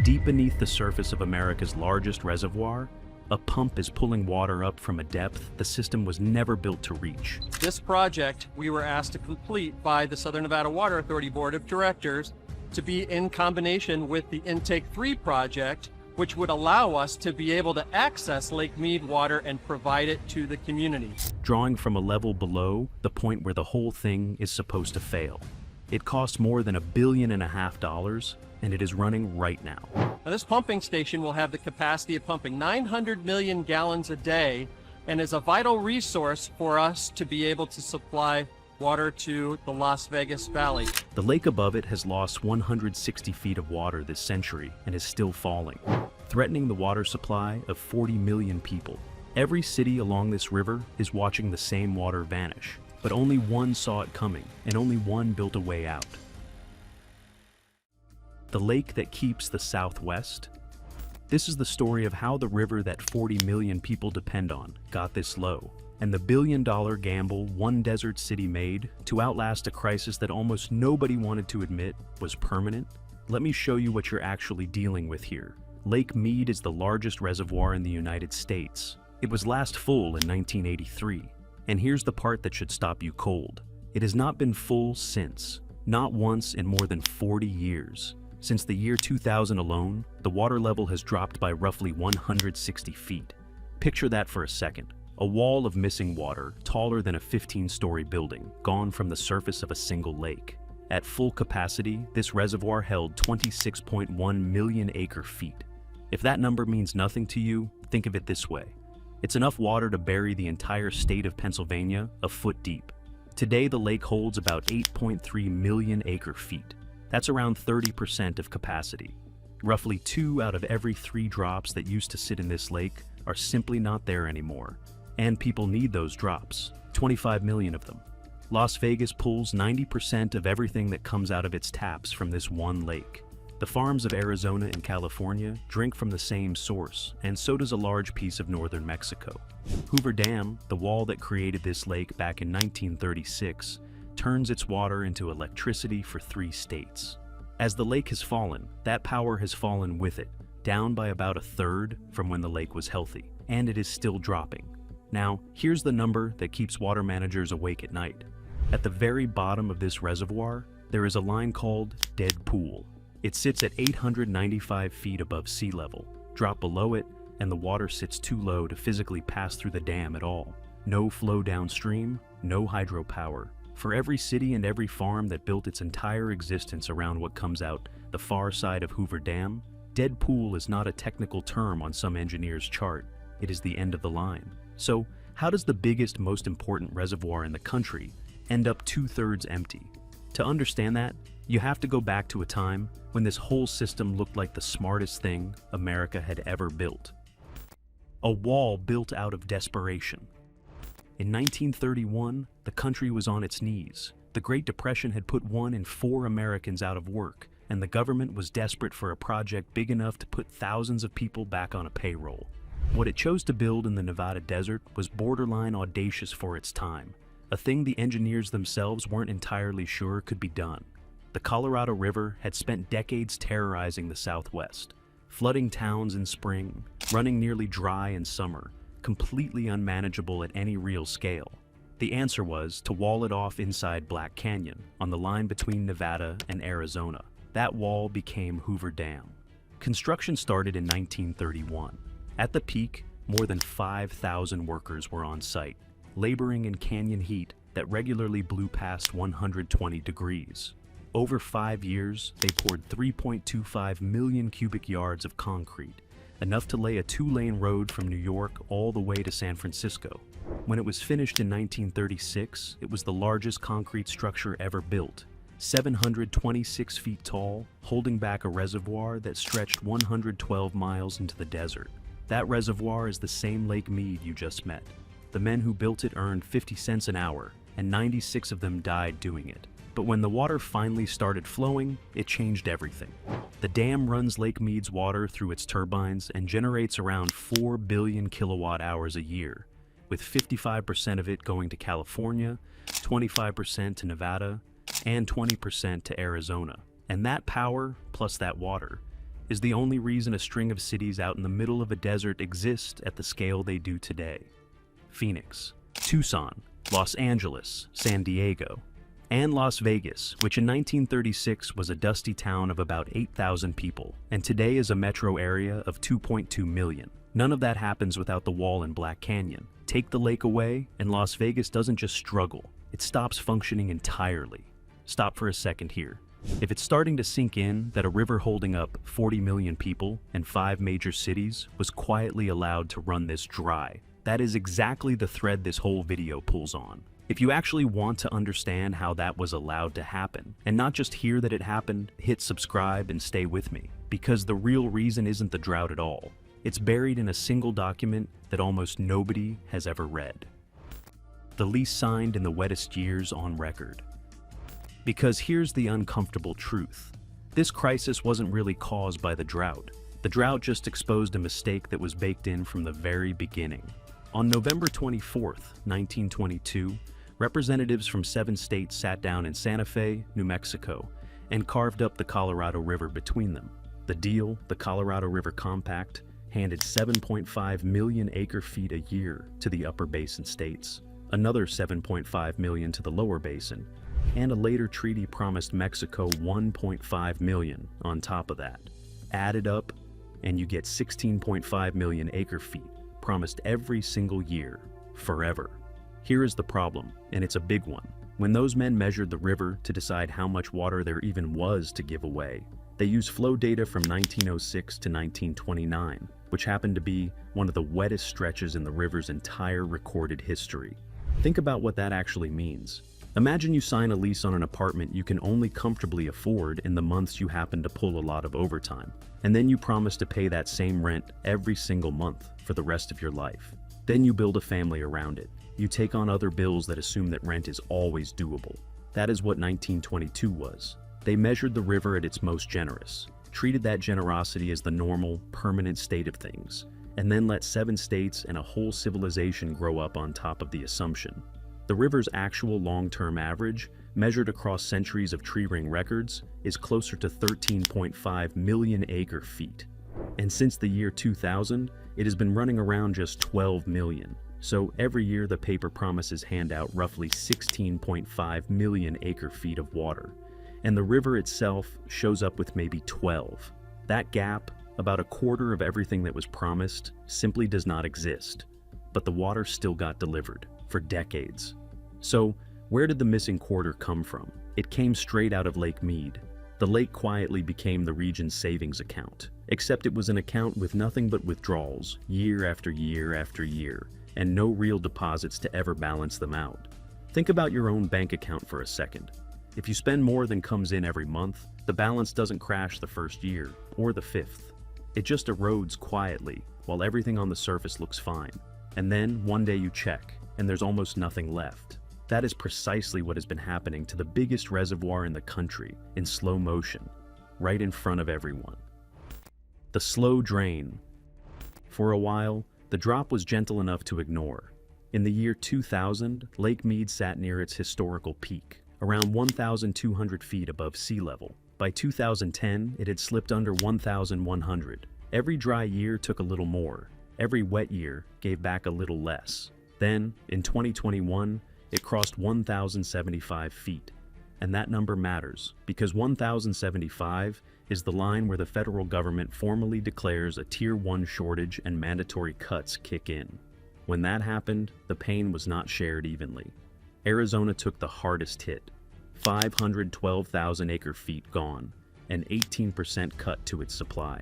Deep beneath the surface of America's largest reservoir, a pump is pulling water up from a depth the system was never built to reach. This project we were asked to complete by the Southern Nevada Water Authority Board of Directors to be in combination with the Intake 3 project, which would allow us to be able to access Lake Mead water and provide it to the community. Drawing from a level below the point where the whole thing is supposed to fail. It costs more than $1.5 billion, and it is running right now. Now, this pumping station will have the capacity of pumping 900 million gallons a day and is a vital resource for us to be able to supply water to the Las Vegas Valley. The lake above it has lost 160 feet of water this century and is still falling, threatening the water supply of 40 million people. Every city along this river is watching the same water vanish, but only one saw it coming, and only one built a way out. The lake that keeps the Southwest. This is the story of how the river that 40 million people depend on got this low, and the billion-dollar gamble one desert city made to outlast a crisis that almost nobody wanted to admit was permanent. Let me show you what you're actually dealing with here. Lake Mead is the largest reservoir in the United States. It was last full in 1983. And here's the part that should stop you cold. It has not been full since, not once in more than 40 years. Since the year 2000 alone, the water level has dropped by roughly 160 feet. Picture that for a second. A wall of missing water, taller than a 15-story building, gone from the surface of a single lake. At full capacity, this reservoir held 26.1 million acre-feet. If that number means nothing to you, think of it this way. It's enough water to bury the entire state of Pennsylvania a foot deep. Today, the lake holds about 8.3 million acre-feet. That's around 30% of capacity. Roughly 2 out of every 3 drops that used to sit in this lake are simply not there anymore. And people need those drops, 25 million of them. Las Vegas pulls 90% of everything that comes out of its taps from this one lake. The farms of Arizona and California drink from the same source, and so does a large piece of northern Mexico. Hoover Dam, the wall that created this lake back in 1936, turns its water into electricity for 3 states. As the lake has fallen, that power has fallen with it, down by about 1/3 from when the lake was healthy, and it is still dropping. Now, here's the number that keeps water managers awake at night. At the very bottom of this reservoir, there is a line called Dead Pool. It sits at 895 feet above sea level. Drop below it, and the water sits too low to physically pass through the dam at all. No flow downstream, no hydropower. For every city and every farm that built its entire existence around what comes out the far side of Hoover Dam, dead pool is not a technical term on some engineer's chart. It is the end of the line. So, how does the biggest, most important reservoir in the country end up 2/3 empty? To understand that, you have to go back to a time when this whole system looked like the smartest thing America had ever built. A wall built out of desperation. In 1931, the country was on its knees. The Great Depression had put 1 in 4 Americans out of work, and the government was desperate for a project big enough to put thousands of people back on a payroll. What it chose to build in the Nevada desert was borderline audacious for its time, a thing the engineers themselves weren't entirely sure could be done. The Colorado River had spent decades terrorizing the Southwest, flooding towns in spring, running nearly dry in summer, completely unmanageable at any real scale. The answer was to wall it off inside Black Canyon, on the line between Nevada and Arizona. That wall became Hoover Dam. Construction started in 1931. At the peak, more than 5,000 workers were on site, laboring in canyon heat that regularly blew past 120 degrees. Over 5 years, they poured 3.25 million cubic yards of concrete, enough to lay a 2-lane road from New York all the way to San Francisco. When it was finished in 1936, it was the largest concrete structure ever built, 726 feet tall, holding back a reservoir that stretched 112 miles into the desert. That reservoir is the same Lake Mead you just met. The men who built it earned 50 cents an hour, and 96 of them died doing it. But when the water finally started flowing, it changed everything. The dam runs Lake Mead's water through its turbines and generates around 4 billion kilowatt hours a year, with 55% of it going to California, 25% to Nevada, and 20% to Arizona. And that power, plus that water, is the only reason a string of cities out in the middle of a desert exist at the scale they do today. Phoenix, Tucson, Los Angeles, San Diego, and Las Vegas, which in 1936 was a dusty town of about 8,000 people, and today is a metro area of 2.2 million. None of that happens without the wall in Black Canyon. Take the lake away, and Las Vegas doesn't just struggle, it stops functioning entirely. Stop for a second here. If it's starting to sink in that a river holding up 40 million people and 5 major cities was quietly allowed to run this dry, that is exactly the thread this whole video pulls on. If you actually want to understand how that was allowed to happen, and not just hear that it happened, hit subscribe and stay with me, because the real reason isn't the drought at all. It's buried in a single document that almost nobody has ever read. The lease signed in the wettest years on record. Because here's the uncomfortable truth. This crisis wasn't really caused by the drought. The drought just exposed a mistake that was baked in from the very beginning. On November 24th, 1922, representatives from 7 states sat down in Santa Fe, New Mexico, and carved up the Colorado River between them. The deal, the Colorado River Compact, handed 7.5 million acre-feet a year to the upper basin states, another 7.5 million to the lower basin, and a later treaty promised Mexico 1.5 million on top of that. Add it up, and you get 16.5 million acre-feet, promised every single year, forever. Here is the problem, and it's a big one. When those men measured the river to decide how much water there even was to give away, they used flow data from 1906 to 1929, which happened to be one of the wettest stretches in the river's entire recorded history. Think about what that actually means. Imagine you sign a lease on an apartment you can only comfortably afford in the months you happen to pull a lot of overtime, and then you promise to pay that same rent every single month for the rest of your life. Then you build a family around it. You take on other bills that assume that rent is always doable. That is what 1922 was. They measured the river at its most generous, treated that generosity as the normal, permanent state of things, and then let 7 states and a whole civilization grow up on top of the assumption. The river's actual long-term average, measured across centuries of tree ring records, is closer to 13.5 million acre-feet. And since the year 2000, it has been running around just 12 million. So every year the paper promises hand out roughly 16.5 million acre-feet of water, and the river itself shows up with maybe 12. That gap, about a quarter of everything that was promised, simply does not exist. But the water still got delivered, for decades. So, where did the missing quarter come from? It came straight out of Lake Mead. The lake quietly became the region's savings account, except it was an account with nothing but withdrawals, year after year after year, and no real deposits to ever balance them out. Think about your own bank account for a second. If you spend more than comes in every month, the balance doesn't crash the first year, or the 5th. It just erodes quietly, while everything on the surface looks fine. And then, one day you check, and there's almost nothing left. That is precisely what has been happening to the biggest reservoir in the country, in slow motion, right in front of everyone. The slow drain. For a while, the drop was gentle enough to ignore. In the year 2000, Lake Mead sat near its historical peak, around 1,200 feet above sea level. By 2010, it had slipped under 1,100. Every dry year took a little more. Every wet year gave back a little less. Then, in 2021, it crossed 1,075 feet. And that number matters, because 1,075 is the line where the federal government formally declares a Tier 1 shortage and mandatory cuts kick in. When that happened, the pain was not shared evenly. Arizona took the hardest hit. 512,000 acre-feet gone, an 18% cut to its supply.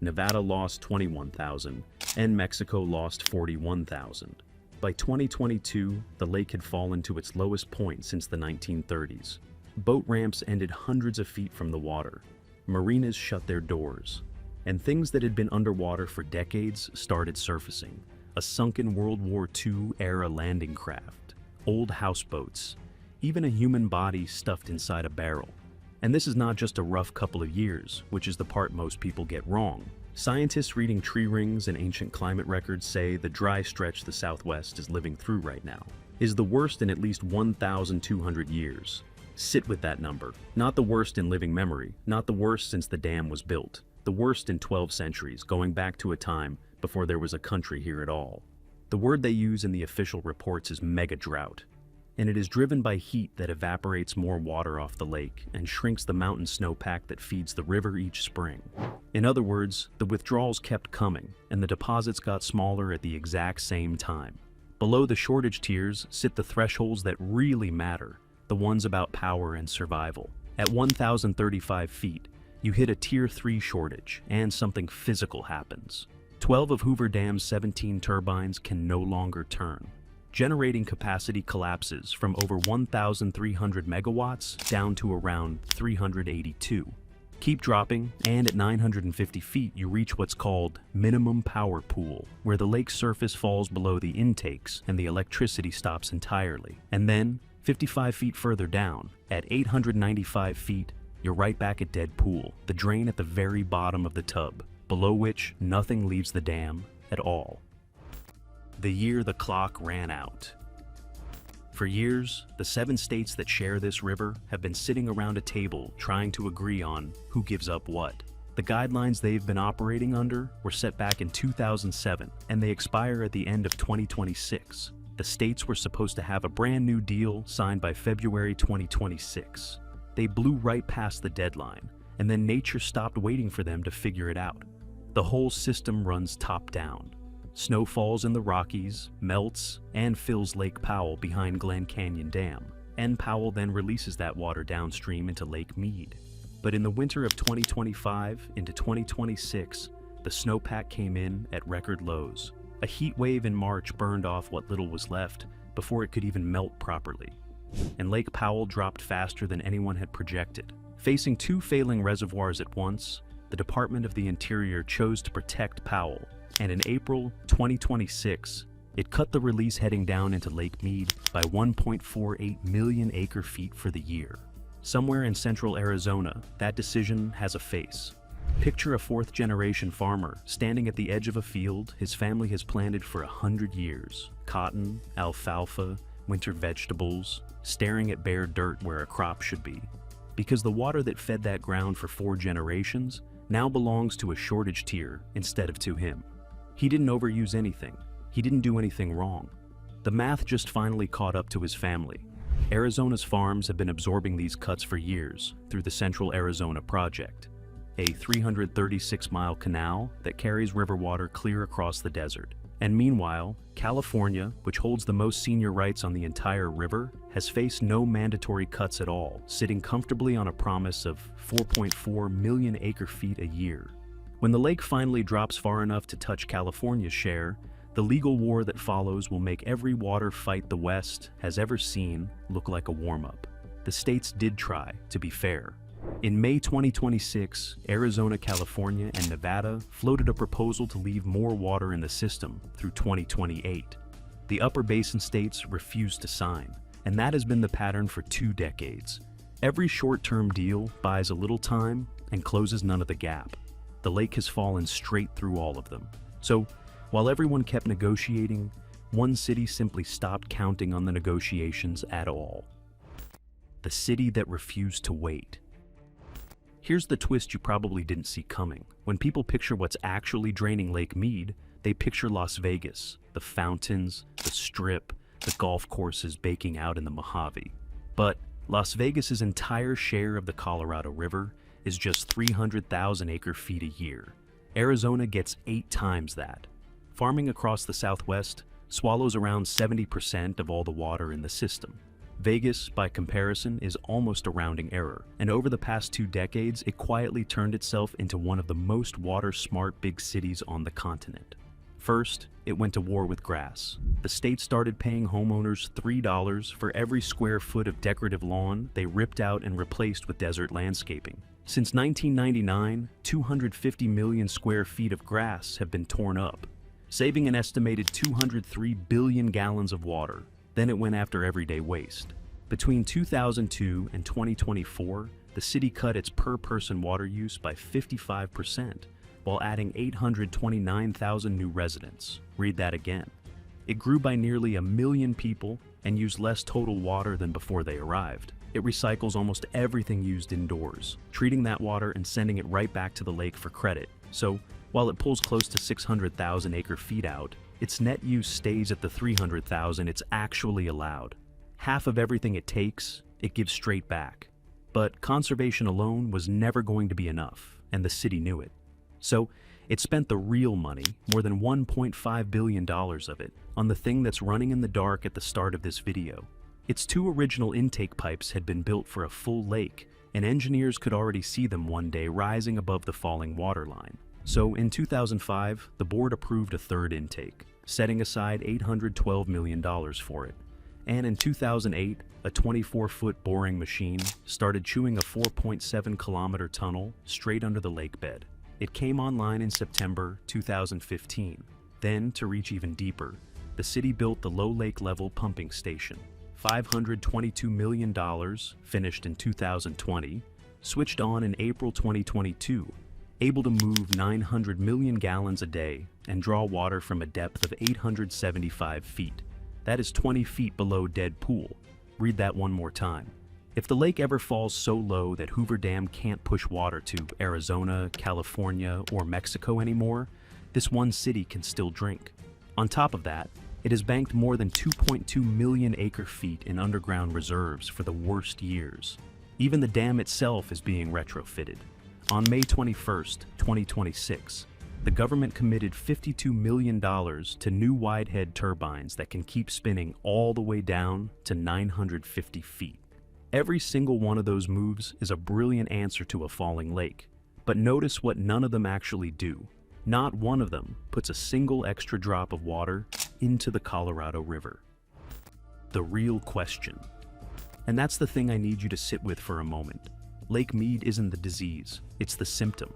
Nevada lost 21,000, and Mexico lost 41,000. By 2022, the lake had fallen to its lowest point since the 1930s. Boat ramps ended hundreds of feet from the water. Marinas shut their doors. And things that had been underwater for decades started surfacing. A sunken World War II-era landing craft, old houseboats, even a human body stuffed inside a barrel. And this is not just a rough couple of years, which is the part most people get wrong. Scientists reading tree rings and ancient climate records say the dry stretch the Southwest is living through right now is the worst in at least 1,200 years. Sit with that number. Not the worst in living memory, not the worst since the dam was built, the worst in 12 centuries, going back to a time before there was a country here at all. The word they use in the official reports is mega-drought, and it is driven by heat that evaporates more water off the lake and shrinks the mountain snowpack that feeds the river each spring. In other words, the withdrawals kept coming, and the deposits got smaller at the exact same time. Below the shortage tiers sit the thresholds that really matter, the ones about power and survival. At 1,035 feet, you hit a Tier 3 shortage, and something physical happens. 12 of Hoover Dam's 17 turbines can no longer turn. Generating capacity collapses from over 1,300 megawatts down to around 382. Keep dropping, and at 950 feet you reach what's called minimum power pool, where the lake's surface falls below the intakes and the electricity stops entirely. And then, 55 feet further down, at 895 feet, you're right back at dead pool, the drain at the very bottom of the tub, below which nothing leaves the dam at all. The year the clock ran out. For years, the 7 states that share this river have been sitting around a table trying to agree on who gives up what. The guidelines they've been operating under were set back in 2007, and they expire at the end of 2026. The states were supposed to have a brand new deal signed by February 2026. They blew right past the deadline, and then nature stopped waiting for them to figure it out. The whole system runs top-down. Snow falls in the Rockies, melts, and fills Lake Powell behind Glen Canyon Dam, and Powell then releases that water downstream into Lake Mead. But in the winter of 2025 into 2026, the snowpack came in at record lows. A heat wave in March burned off what little was left before it could even melt properly. And Lake Powell dropped faster than anyone had projected. Facing 2 failing reservoirs at once, the Department of the Interior chose to protect Powell, and in April 2026, it cut the release heading down into Lake Mead by 1.48 million acre-feet for the year. Somewhere in central Arizona, that decision has a face. Picture a 4th-generation farmer standing at the edge of a field his family has planted for 100 years. Cotton, alfalfa, winter vegetables, staring at bare dirt where a crop should be. Because the water that fed that ground for 4 generations now belongs to a shortage tier instead of to him. He didn't overuse anything. He didn't do anything wrong. The math just finally caught up to his family. Arizona's farms have been absorbing these cuts for years through the Central Arizona Project, a 336-mile canal that carries river water clear across the desert. And meanwhile, California, which holds the most senior rights on the entire river, has faced no mandatory cuts at all, sitting comfortably on a promise of 4.4 million acre-feet a year. When the lake finally drops far enough to touch California's share, the legal war that follows will make every water fight the West has ever seen look like a warm-up. The states did try, to be fair. In May 2026, Arizona, California, and Nevada floated a proposal to leave more water in the system through 2028. The upper basin states refused to sign, and that has been the pattern for 2 decades. Every short-term deal buys a little time and closes none of the gap. The lake has fallen straight through all of them. So, while everyone kept negotiating, one city simply stopped counting on the negotiations at all. The city that refused to wait. Here's the twist you probably didn't see coming. When people picture what's actually draining Lake Mead, they picture Las Vegas, the fountains, the strip, the golf courses baking out in the Mojave. But Las Vegas's entire share of the Colorado River is just 300,000 acre-feet a year. Arizona gets 8 times that. Farming across the Southwest swallows around 70% of all the water in the system. Vegas, by comparison, is almost a rounding error, and over the past 2 decades, it quietly turned itself into one of the most water-smart big cities on the continent. First, it went to war with grass. The state started paying homeowners $3 for every square foot of decorative lawn they ripped out and replaced with desert landscaping. Since 1999, 250 million square feet of grass have been torn up, saving an estimated 203 billion gallons of water. Then it went after everyday waste. Between 2002 and 2024, the city cut its per-person water use by 55%, while adding 829,000 new residents. Read that again. It grew by nearly 1 million people and used less total water than before they arrived. It recycles almost everything used indoors, treating that water and sending it right back to the lake for credit. So, while it pulls close to 600,000 acre-feet out, its net use stays at the 300,000 it's actually allowed. Half of everything it takes, it gives straight back. But conservation alone was never going to be enough, and the city knew it. So, it spent the real money, more than $1.5 billion of it, on the thing that's running in the dark at the start of this video. Its two original intake pipes had been built for a full lake, and engineers could already see them one day rising above the falling water line. So in 2005, the board approved a third intake, setting aside $812 million for it. And in 2008, a 24-foot boring machine started chewing a 4.7-kilometer tunnel straight under the lake bed. It came online in September 2015. Then, to reach even deeper, the city built the low lake level pumping station. $522 million, finished in 2020, switched on in April 2022, able to move 900 million gallons a day and draw water from a depth of 875 feet. That is 20 feet below dead pool. Read that one more time. If the lake ever falls so low that Hoover Dam can't push water to Arizona, California, or Mexico anymore, this one city can still drink. On top of that, it has banked more than 2.2 million acre-feet in underground reserves for the worst years. Even the dam itself is being retrofitted. On May 21st, 2026, the government committed $52 million to new wide-head turbines that can keep spinning all the way down to 950 feet. Every single one of those moves is a brilliant answer to a falling lake. But notice what none of them actually do. Not one of them puts a single extra drop of water into the Colorado River. The real question. And that's the thing I need you to sit with for a moment. Lake Mead isn't the disease, it's the symptom.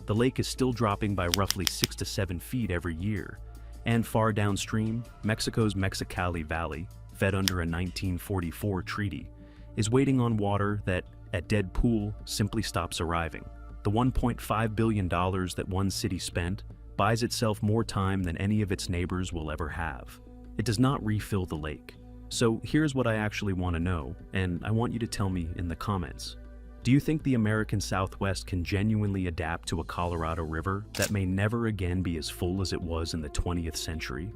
The lake is still dropping by roughly 6 to 7 feet every year. And far downstream, Mexico's Mexicali Valley, fed under a 1944 treaty, is waiting on water that, at dead pool, simply stops arriving. The $1.5 billion that one city spent buys itself more time than any of its neighbors will ever have. It does not refill the lake. So here's what I actually want to know, and I want you to tell me in the comments. Do you think the American Southwest can genuinely adapt to a Colorado River that may never again be as full as it was in the 20th century?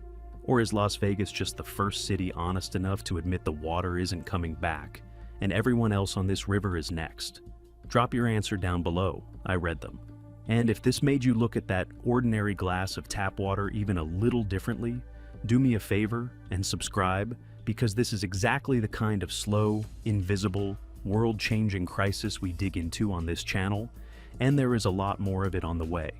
Or is Las Vegas just the first city honest enough to admit the water isn't coming back, and everyone else on this river is next? Drop your answer down below, I read them. And if this made you look at that ordinary glass of tap water even a little differently, do me a favor and subscribe, because this is exactly the kind of slow, invisible, world-changing crisis we dig into on this channel, and there is a lot more of it on the way.